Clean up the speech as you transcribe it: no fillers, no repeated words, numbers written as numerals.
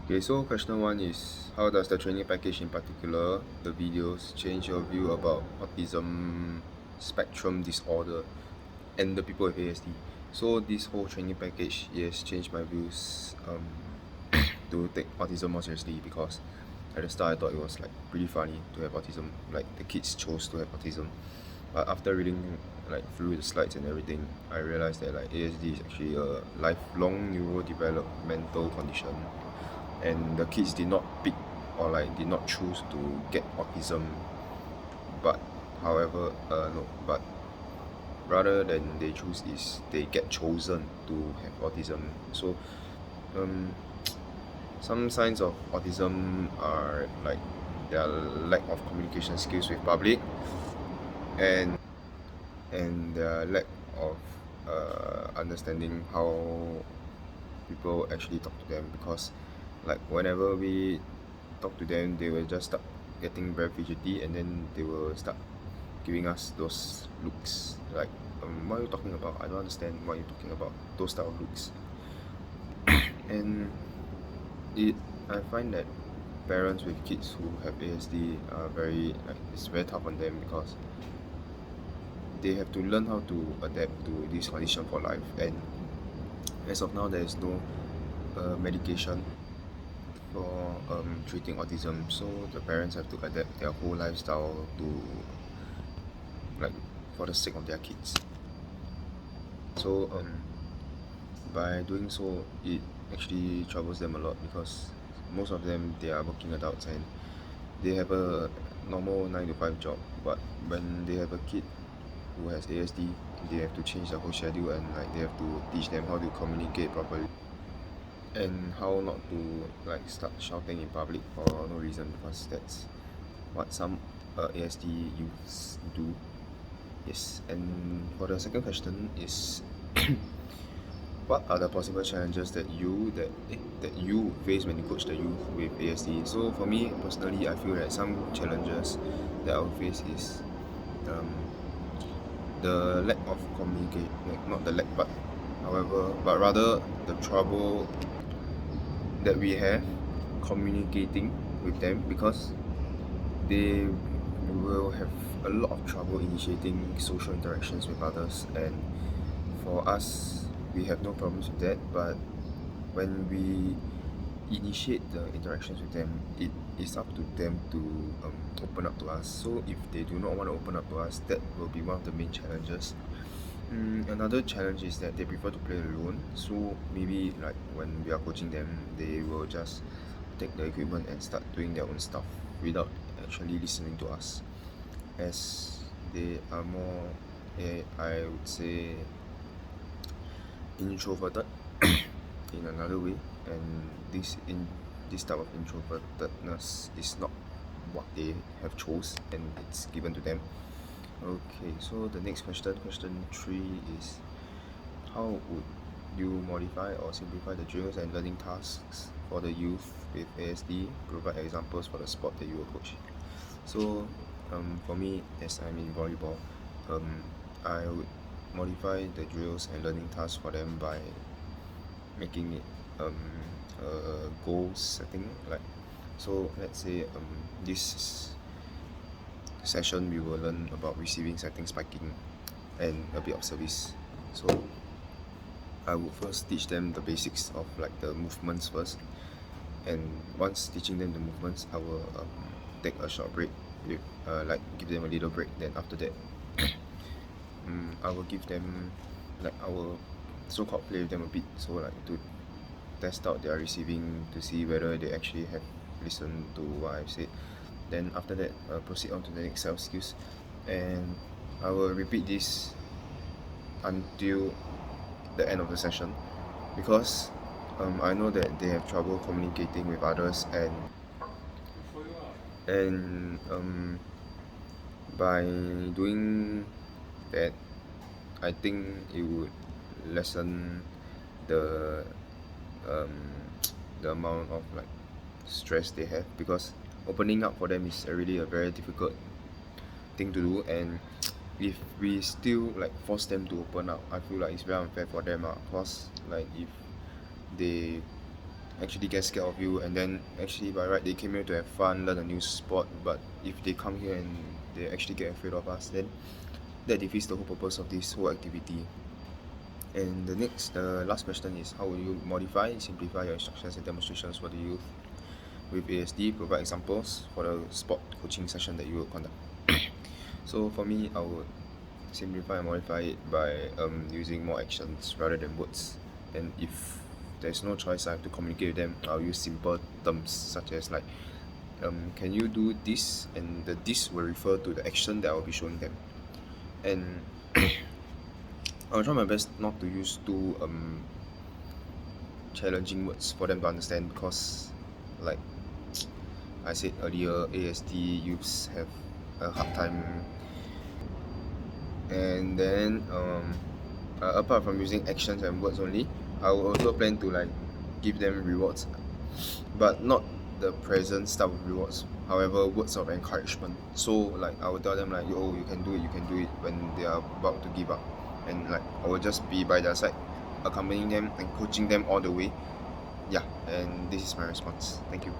Okay, so question one is, how does the training package, in particular the videos, change your view about autism spectrum disorder and the people with ASD? So this whole training package has changed my views to take autism more seriously, because at the start I thought it was like pretty funny to have autism, like the kids chose to have autism. But after reading like through the slides and everything, I realized that like ASD is actually a lifelong neurodevelopmental condition, and the kids did not pick or like did not choose to get autism, but however no but rather than they choose is they get chosen to have autism. So um some signs of autism are like their lack of communication skills with public, and their lack of understanding how people actually talk to them, because like whenever we talk to them, they will just start getting very fidgety, and then they will start giving us those looks like, what are you talking about? I don't understand what you're talking about. Those type of looks. And it I find that parents with kids who have ASD are very like, it's very tough on them, because they have to learn how to adapt to this condition for life. And as of now, there is no medication for treating autism, so the parents have to adapt their whole lifestyle to, like, for the sake of their kids. So by doing so, it actually troubles them a lot, because most of them, they are working adults and they have a normal 9 to 5 job, but when they have a kid who has ASD, they have to change the whole schedule, and like they have to teach them how to communicate properly, and how not to like start shouting in public for no reason, because that's what some ASD youths do. Yes, and for the second question is, what are the possible challenges that you face when you coach the youth with ASD? So for me personally, I feel that some challenges that I will face is um, the lack of communication, like not the lack, but rather the trouble that we have communicating with them, because they will have a lot of trouble initiating social interactions with others. And for us, we have no problems with that, but when we initiate the interactions with them, it is up to them to open up to us. So if they do not want to open up to us, that will be one of the main challenges. Another challenge is that they prefer to play alone. So maybe like when we are coaching them, they will just take the equipment and start doing their own stuff without actually listening to us, as they are more, I would say, introverted in another way, and this type of introvertedness is not what they have chose, and it's given to them. Okay, so the next question 3 is, how would you modify or simplify the drills and learning tasks for the youth with ASD? Provide examples for the sport that you will coach. So for me, as I'm in volleyball, I would modify the drills and learning tasks for them by making it a goal setting. Like, so let's say this session we will learn about receiving, setting, spiking, and a bit of service. So I would first teach them the basics of like the movements first, and once teaching them the movements, I will take a short break, with, like give them a little break. Then after that, I will give them, like I will so-called play with them a bit, so like to test out their receiving, to see whether they actually have listened to what I've said. Then after that, proceed on to the next set of skills, and I will repeat this until the end of the session, because I know that they have trouble communicating with others, and by doing that, I think it would lessen the um, the amount of like stress they have, because opening up for them is already a very difficult thing to do. And if we still like force them to open up, I feel like it's very unfair for them, cause like if they actually get scared of you, and then actually by right they came here to have fun, learn a new sport. But if they come here and they actually get afraid of us, then that defeats the whole purpose of this whole activity. And the last question is, how will you modify and simplify your instructions and demonstrations for the youth? With ASD, provide examples for the sport coaching session that you will conduct. So for me, I would simplify and modify it by using more actions rather than words. And if there's no choice, I have to communicate with them, I'll use simple terms such as like, can you do this? And the this will refer to the action that I'll be showing them. And I'll try my best not to use too challenging words for them to understand, because like I said earlier, ASD youths have a hard time. And then apart from using actions and words only, I will also plan to like give them rewards, but not the present style of rewards, however words of encouragement. So like I will tell them like, oh, you can do it when they are about to give up, and like I will just be by their side, accompanying them and coaching them all the way. Yeah, and this is my response. Thank you.